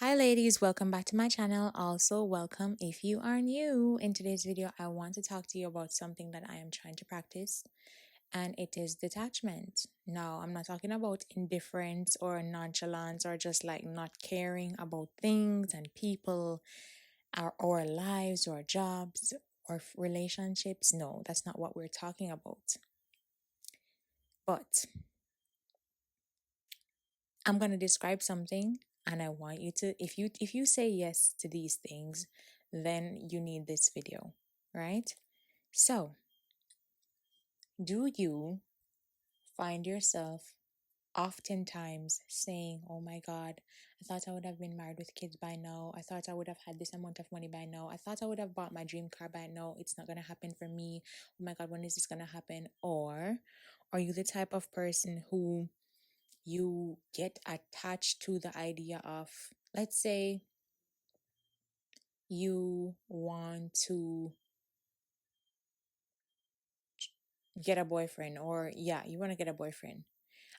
Hi ladies, welcome back to my channel. Also, welcome if you are new. In today's video, I want to talk to you about something that I am trying to practice, and it is detachment. Now, I'm not talking about indifference or nonchalance or just like not caring about things and people, our lives or jobs or relationships. No, that's not what we're talking about. But I'm going to describe something, and I want you to, if you say yes to these things, then you need this video, right? So, do you find yourself oftentimes saying, "Oh my God, I thought I would have been married with kids by now. I thought I would have had this amount of money by now. I thought I would have bought my dream car by now. It's not going to happen for me. Oh my God, when is this going to happen?" Or are you the type of person who you get attached to the idea of, let's say, you want to get a boyfriend, or yeah, you want to get a boyfriend,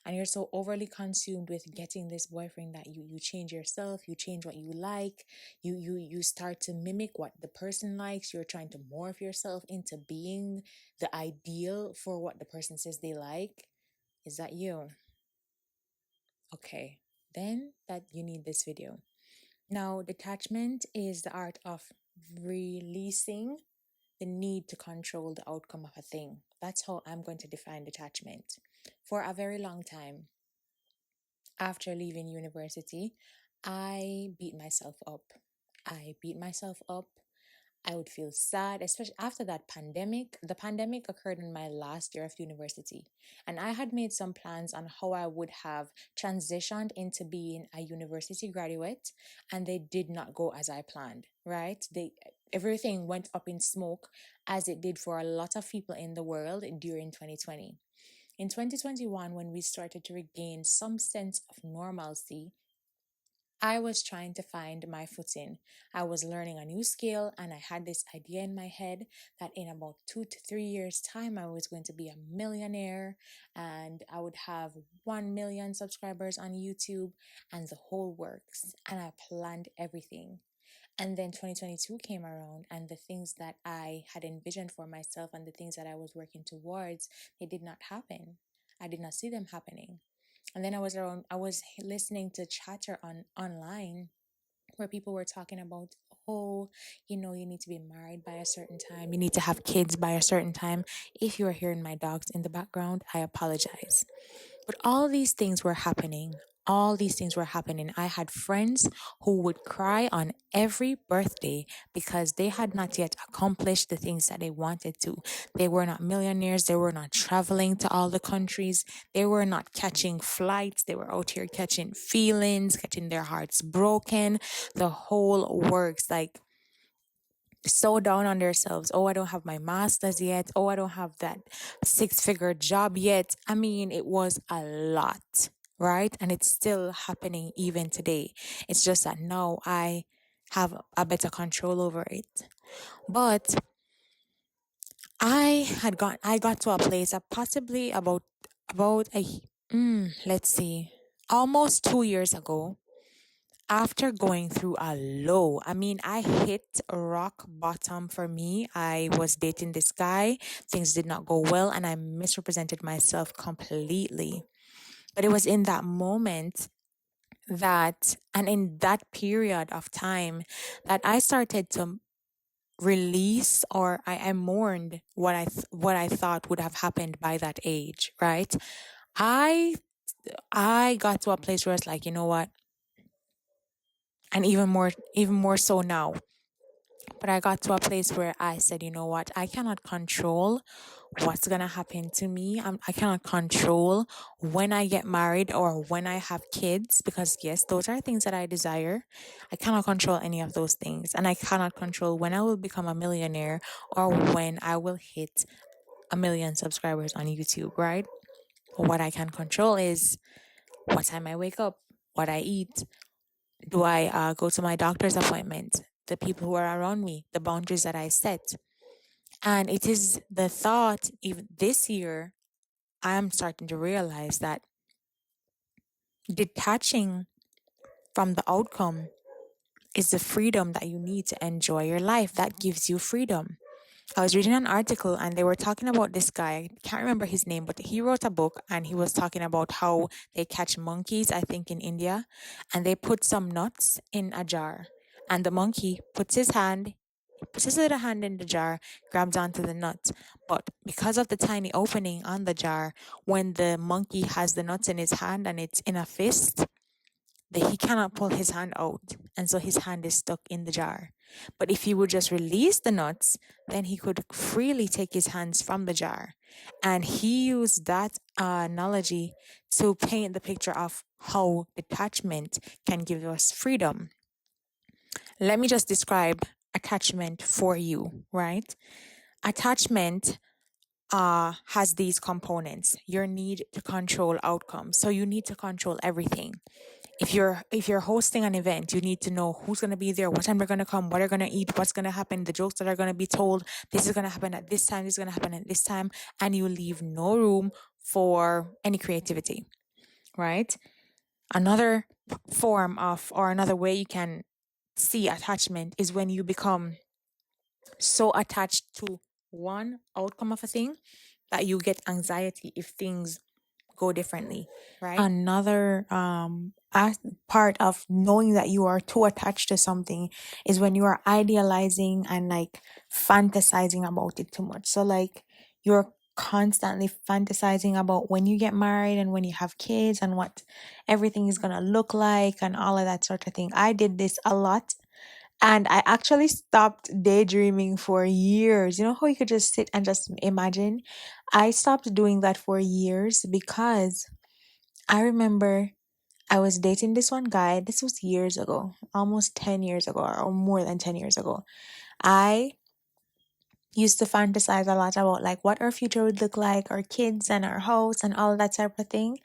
and you're so overly consumed with getting this boyfriend that you change yourself, you change what you like, you start to mimic what the person likes. You're trying to morph yourself into being the ideal for what the person says they like. Is that you? Okay, then that you need this video. Now, detachment is the art of releasing the need to control the outcome of a thing. That's how I'm going to define detachment. For a very long time, after leaving university, I beat myself up. I beat myself up. I would feel sad, especially after that pandemic. The pandemic occurred in my last year of university, and I had made some plans on how I would have transitioned into being a university graduate, and they did not go as I planned, right? Everything went up in smoke, as it did for a lot of people in the world during 2020. In 2021, when we started to regain some sense of normalcy, I was trying to find my footing. I was learning a new skill, and I had this idea in my head that in about 2 to 3 years' time, I was going to be a millionaire and I would have 1 million subscribers on YouTube and the whole works. And I planned everything. And then 2022 came around, and the things that I had envisioned for myself and the things that I was working towards, they did not happen. I did not see them happening. And then I was listening to chatter online where people were talking about, oh, you need to be married by a certain time, you need to have kids by a certain time. If you are hearing my dogs in the background, I apologize. But all these things were happening. All these things were happening. I had friends who would cry on every birthday because they had not yet accomplished the things that they wanted to. They were not millionaires. They were not traveling to all the countries. They were not catching flights. They were out here catching feelings, getting their hearts broken. The whole works. Like, so down on themselves. Oh, I don't have my master's yet. Oh, I don't have that 6-figure job yet. I mean, it was a lot, right? And it's still happening even today. It's just that now I have a better control over it. But I got to a place of possibly about let's see, almost 2 years ago, after going through a low. I mean, I hit rock bottom for me. I was dating this guy, things did not go well, and I misrepresented myself completely. But it was in that moment and in that period of time, that I started to release, or I mourned what I thought would have happened by that age, right? I I got to a place where it's like, you know what? And even more so now. But I got to a place where I said, you know what? I cannot control what's going to happen to me. I cannot control when I get married or when I have kids, because, yes, those are things that I desire. I cannot control any of those things. And I cannot control when I will become a millionaire or when I will hit 1 million subscribers on YouTube, right? What I can control is what time I wake up, what I eat. Do I go to my doctor's appointment? The people who are around me, the boundaries that I set. And it is the thought, even this year, I'm starting to realize that detaching from the outcome is the freedom that you need to enjoy your life. That gives you freedom. I was reading an article and they were talking about this guy. I can't remember his name, but he wrote a book and he was talking about how they catch monkeys, I think in India, and they put some nuts in a jar. And the monkey puts his little hand in the jar, grabs onto the nuts. But because of the tiny opening on the jar, when the monkey has the nuts in his hand and it's in a fist, that he cannot pull his hand out, and so his hand is stuck in the jar. But if he would just release the nuts, then he could freely take his hands from the jar. And he used that analogy to paint the picture of how detachment can give us freedom. Let me just describe attachment for you, right? Attachment has these components: your need to control outcomes. So you need to control everything. If you're hosting an event, you need to know who's going to be there, what time they're going to come, what they're going to eat, what's going to happen, the jokes that are going to be told. This is going to happen at this time, this is going to happen at this time, and you leave no room for any creativity, right? Another form of, or another way you can see attachment is when you become so attached to one outcome of a thing that you get anxiety if things go differently, right? Another part of knowing that you are too attached to something is when you are idealizing and like fantasizing about it too much. So like you're constantly fantasizing about when you get married and when you have kids and what everything is going to look like and all of that sort of thing. I did this a lot. And I actually stopped daydreaming for years. You know how you could just sit and just imagine? I stopped doing that for years because I remember I was dating this one guy. This was years ago, almost 10 years ago, or more than 10 years ago. I used to fantasize a lot about like what our future would look like, our kids and our house and all that type of thing.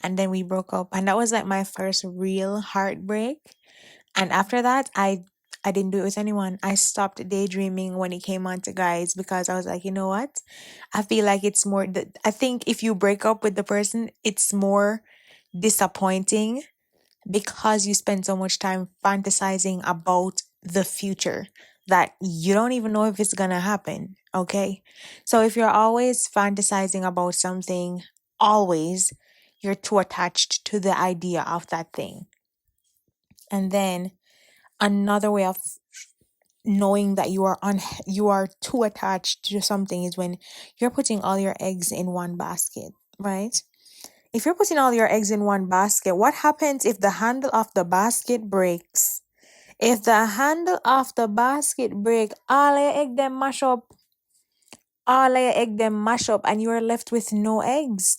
And then we broke up. And that was like my first real heartbreak. And after that, I didn't do it with anyone. I stopped daydreaming when it came on to guys because I was like, you know what? I feel like it's more I think if you break up with the person, it's more disappointing because you spend so much time fantasizing about the future that you don't even know if it's gonna happen. Okay. So if you're always fantasizing about something, always, you're too attached to the idea of that thing. And then another way of knowing that you are too attached to something is when you're putting all your eggs in one basket, right? If you're putting all your eggs in one basket, what happens if the handle of the basket breaks? If the handle of the basket break, all your egg them mash up. All your egg them mash up and you are left with no eggs.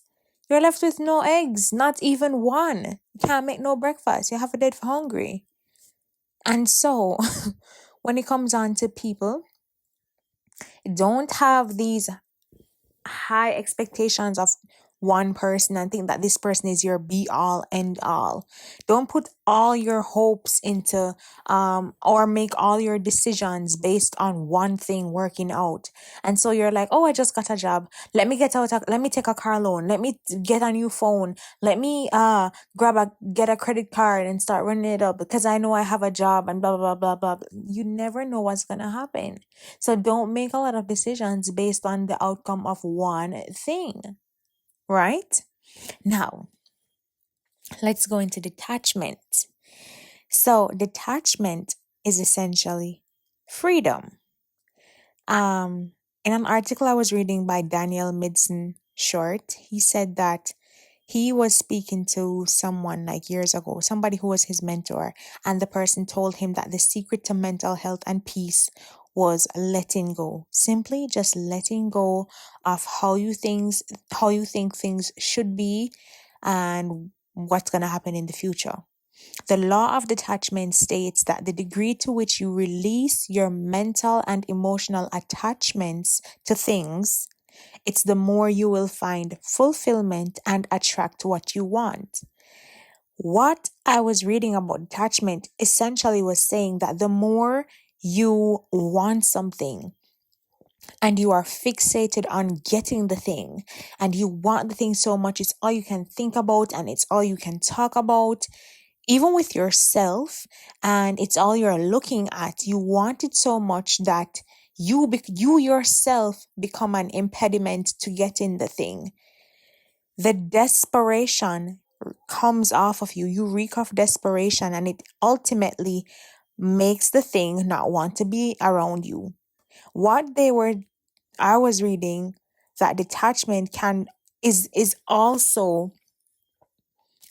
You're left with no eggs, not even one. You can't make no breakfast. You have a dead for hungry. And so when it comes on to people, don't have these high expectations of one person and think that this person is your be all end all. Don't put all your hopes into or make all your decisions based on one thing working out. And so you're like, oh, I just got a job, let me let me take a car loan, let me get a new phone, let me get a credit card and start running it up because I know I have a job and blah blah blah blah blah. You never know what's gonna happen. So don't make a lot of decisions based on the outcome of one thing, right? Now, let's go into detachment. So, detachment is essentially freedom. In an article I was reading by Daniel Midson Short, he said that he was speaking to someone like years ago, somebody who was his mentor, and the person told him that the secret to mental health and peace was letting go. Simply just letting go of how you think things should be and what's going to happen in the future. The law of detachment states that the degree to which you release your mental and emotional attachments to things, it's the more you will find fulfillment and attract what you want. What I was reading about detachment essentially was saying that the more you want something and you are fixated on getting the thing and you want the thing so much, it's all you can think about and it's all you can talk about, even with yourself, and it's all you're looking at. You want it so much that you yourself become an impediment to getting the thing. The desperation comes off of you. You reek of desperation, and it ultimately makes the thing not want to be around you. I was reading that detachment is also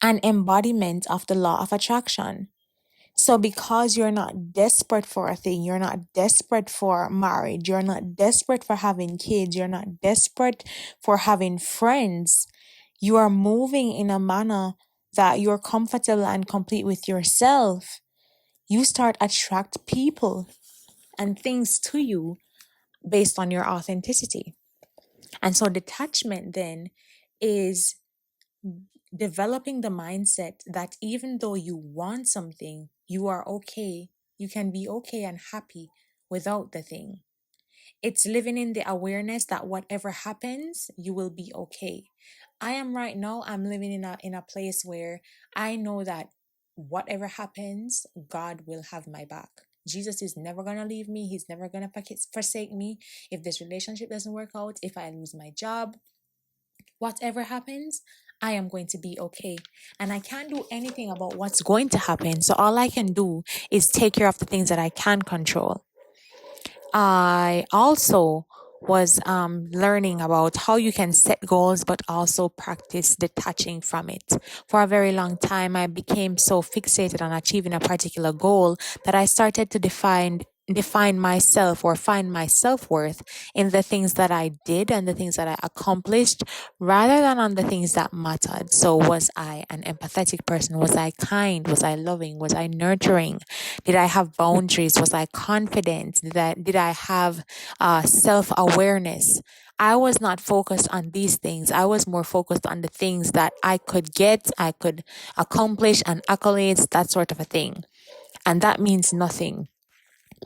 an embodiment of the law of attraction. So because you're not desperate for a thing, you're not desperate for marriage, you're not desperate for having kids, you're not desperate for having friends, you are moving in a manner that you're comfortable and complete with yourself. You start attract people and things to you based on your authenticity. And so detachment then is developing the mindset that even though you want something, you are okay. You can be okay and happy without the thing. It's living in the awareness that whatever happens, you will be okay. I am right now, I'm living in a place where I know that whatever happens, God will have my back. Jesus is never going to leave me. He's never going to forsake me. If this relationship doesn't work out, if I lose my job, whatever happens, I am going to be okay. And I can't do anything about what's going to happen. So all I can do is take care of the things that I can control. I also was learning about how you can set goals but also practice detaching from it. For a very long time, I became so fixated on achieving a particular goal that I started to define myself or find my self-worth in the things that I did and the things that I accomplished rather than on the things that mattered. So was I an empathetic person? Was I kind? Was I loving? Was I nurturing? Did I have boundaries? Was I confident? Did I have self-awareness? I was not focused on these things. I was more focused on the things that I could get, I could accomplish, and accolades, that sort of a thing. And that means nothing.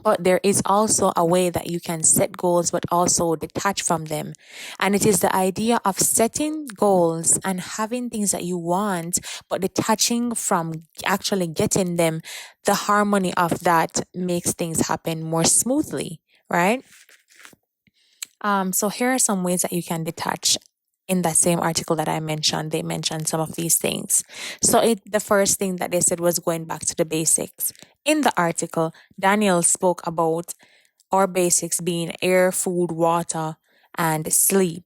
But there is also a way that you can set goals but also detach from them. And it is the idea of setting goals and having things that you want, but detaching from actually getting them. The harmony of that makes things happen more smoothly, right? So here are some ways that you can detach. In that same article that I mentioned, they mentioned some of these things. So the first thing that they said was going back to the basics. In the article, Daniel spoke about our basics being air, food, water, and sleep,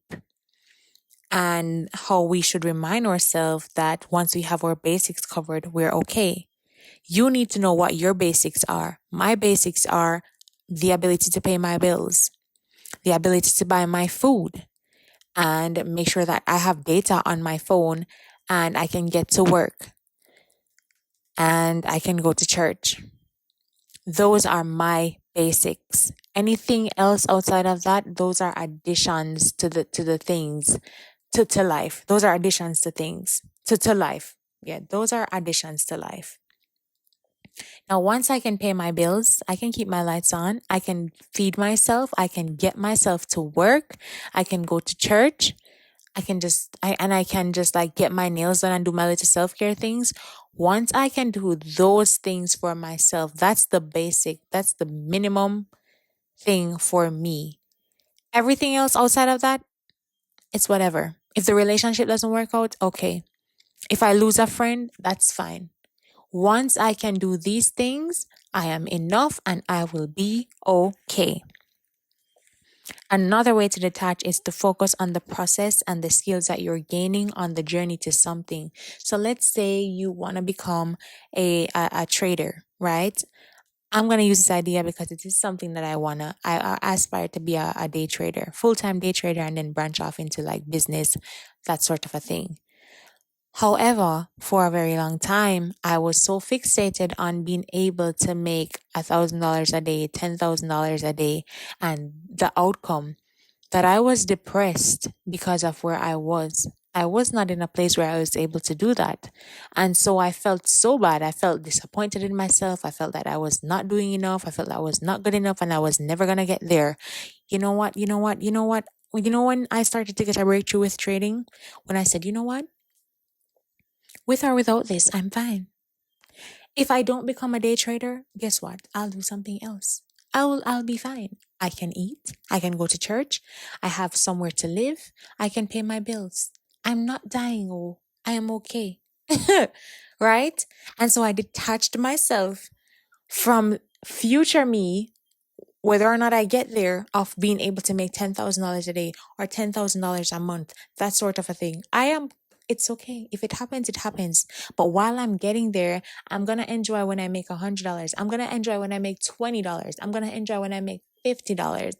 and how we should remind ourselves that once we have our basics covered, we're okay. You need to know what your basics are. My basics are the ability to pay my bills, the ability to buy my food, and make sure that I have data on my phone and I can get to work and I can go to church. Those are my basics. Anything else outside of that, those are additions to the things to life. Those are additions to things to life. Yeah, those are additions to life. Now, once I can pay my bills, I can keep my lights on, I can feed myself, I can get myself to work, I can go to church, I can just like get my nails done and do my little self-care things. Once I can do those things for myself, that's the basic, that's the minimum thing for me. Everything else outside of that, it's whatever. If the relationship doesn't work out, okay. If I lose a friend, that's fine. Once I can do these things, I am enough and I will be okay. Another way to detach is to focus on the process and the skills that you're gaining on the journey to something. So let's say you want to become a trader, right? I'm going to use this idea because it is something that I aspire to be a day trader, full-time day trader, and then branch off into like business, that sort of a thing. However, for a very long time, I was so fixated on being able to make $1,000 a day, $10,000 a day, and the outcome that I was depressed because of where I was. I was not in a place where I was able to do that. And so I felt so bad. I felt disappointed in myself. I felt that I was not doing enough. I felt that I was not good enough and I was never going to get there. You know what? You know what? You know what? You know when I started to get a breakthrough with trading? When I said, you know what? With or without this, I'm fine. If I don't become a day trader, guess what? I'll do something else. I'll be fine. I can eat, I can go to church, I have somewhere to live, I can pay my bills. I'm not dying, oh, I am okay. Right? And so I detached myself from future me, whether or not I get there, of being able to make $10,000 a day or $10,000 a month, that sort of a thing. It's okay. If it happens, it happens. But while I'm getting there, I'm going to enjoy when I make $100. I'm going to enjoy when I make $20. I'm going to enjoy when I make $50.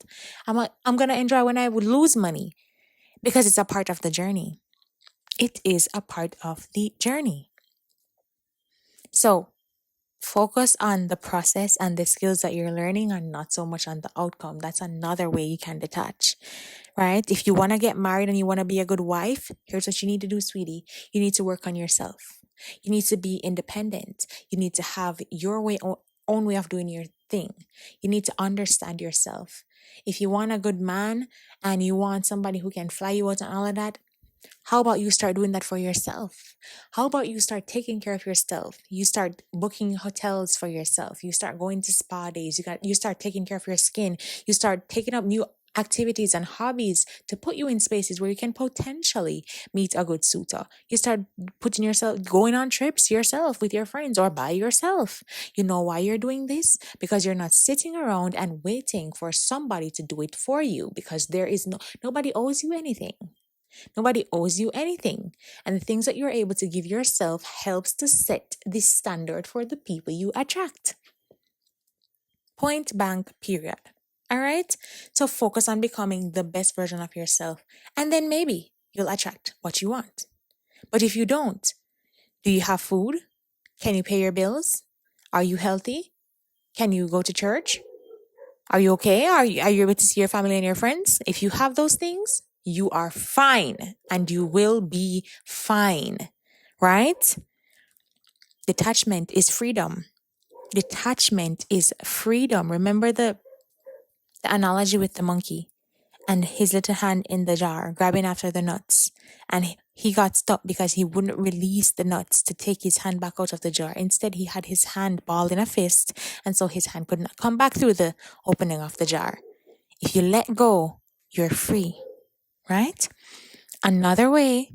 I'm going to enjoy when I would lose money, because it's a part of the journey. It is a part of the journey. So focus on the process and the skills that you're learning, and not so much on the outcome. That's another way you can detach, right? If you want to get married and you want to be a good wife, here's what you need to do, sweetie. You need to work on yourself. You need to be independent. You need to have your own way of doing your thing. You need to understand yourself. If you want a good man and you want somebody who can fly you out and all of that, how about you start doing that for yourself? How about you start taking care of yourself? You start booking hotels for yourself. You start going to spa days. You start taking care of your skin. You start taking up new activities and hobbies to put you in spaces where you can potentially meet a good suitor. You start putting yourself, going on trips yourself with your friends or by yourself. You know why you're doing this? Because you're not sitting around and waiting for somebody to do it for you, because nobody owes you anything. Nobody owes you anything. And the things that you're able to give yourself helps to set the standard for the people you attract. Point blank, period. All right? So focus on becoming the best version of yourself. And then maybe you'll attract what you want. But if you don't, do you have food? Can you pay your bills? Are you healthy? Can you go to church? Are you okay? Are you able to see your family and your friends? If you have those things, you are fine, and you will be fine, right? Detachment is freedom. Detachment is freedom. Remember the analogy with the monkey and his little hand in the jar, grabbing after the nuts. And he got stuck because he wouldn't release the nuts to take his hand back out of the jar. Instead, he had his hand balled in a fist, and so his hand could not come back through the opening of the jar. If you let go, you're free, right? Another way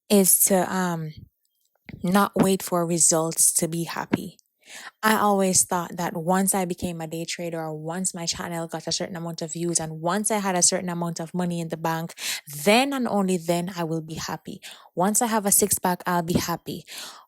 is to not wait for results to be happy. I always thought that once I became a day trader, or once my channel got a certain amount of views, and once I had a certain amount of money in the bank, then and only then I will be happy. Once I have a six-pack, I'll be happy.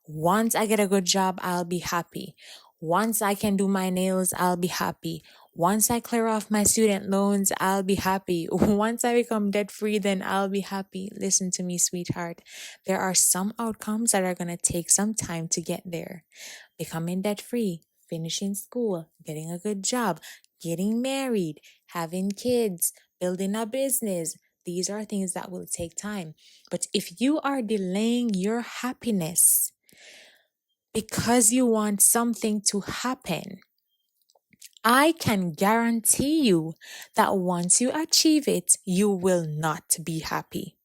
Once I get a good job, I'll be happy. Once I can do my nails, I'll be happy. Once I clear off my student loans, I'll be happy. Once I become debt free, then I'll be happy. Listen to me, sweetheart. There are some outcomes that are going to take some time to get there. Becoming debt free, finishing school, getting a good job, getting married, having kids, building a business. These are things that will take time. But if you are delaying your happiness because you want something to happen, I can guarantee you that once you achieve it, you will not be happy.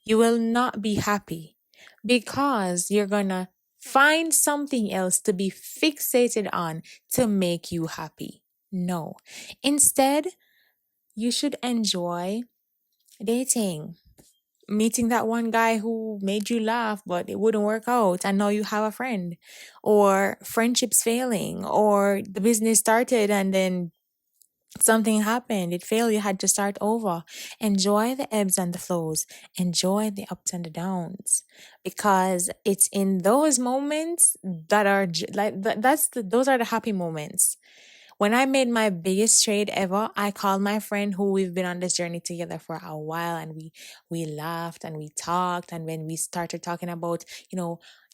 You will not be happy because you're going to find something else to be fixated on to make you happy. No. Instead, you should enjoy dating. Meeting that one guy who made you laugh, but it wouldn't work out, and now you have a friend. Or friendships failing, or the business started and then something happened, it failed, you had to start over. Enjoy the ebbs and the flows, enjoy the ups and the downs, because it's in those moments that are those are the happy moments. When I made my biggest trade ever, I called my friend who we've been on this journey together for a while, and we laughed and we talked. And when we started talking about,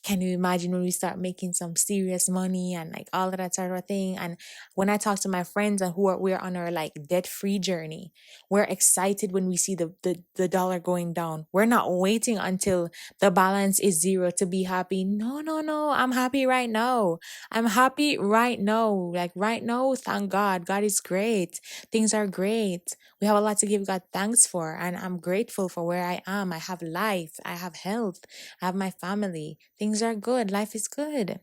can you imagine when we start making some serious money and like all of that sort of thing? And when I talk to my friends and we're on our like debt-free journey, we're excited when we see the dollar going down. We're not waiting until the balance is zero to be happy. No, no, no. I'm happy right now. I'm happy right now. Like right now, thank God. God is great. Things are great. We have a lot to give God thanks for. And I'm grateful for where I am. I have life. I have health. I have my family. Things things are good. Life is good.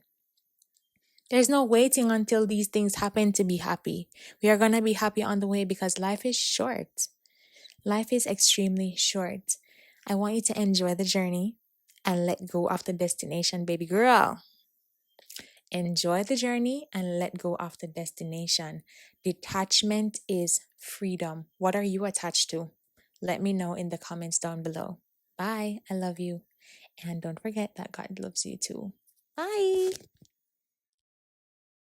There's no waiting until these things happen to be happy. We are going to be happy on the way because life is short. Life is extremely short. I want you to enjoy the journey and let go of the destination, baby girl. Enjoy the journey and let go of the destination. Detachment is freedom. What are you attached to? Let me know in the comments down below. Bye. I love you. And don't forget that God loves you too. Bye.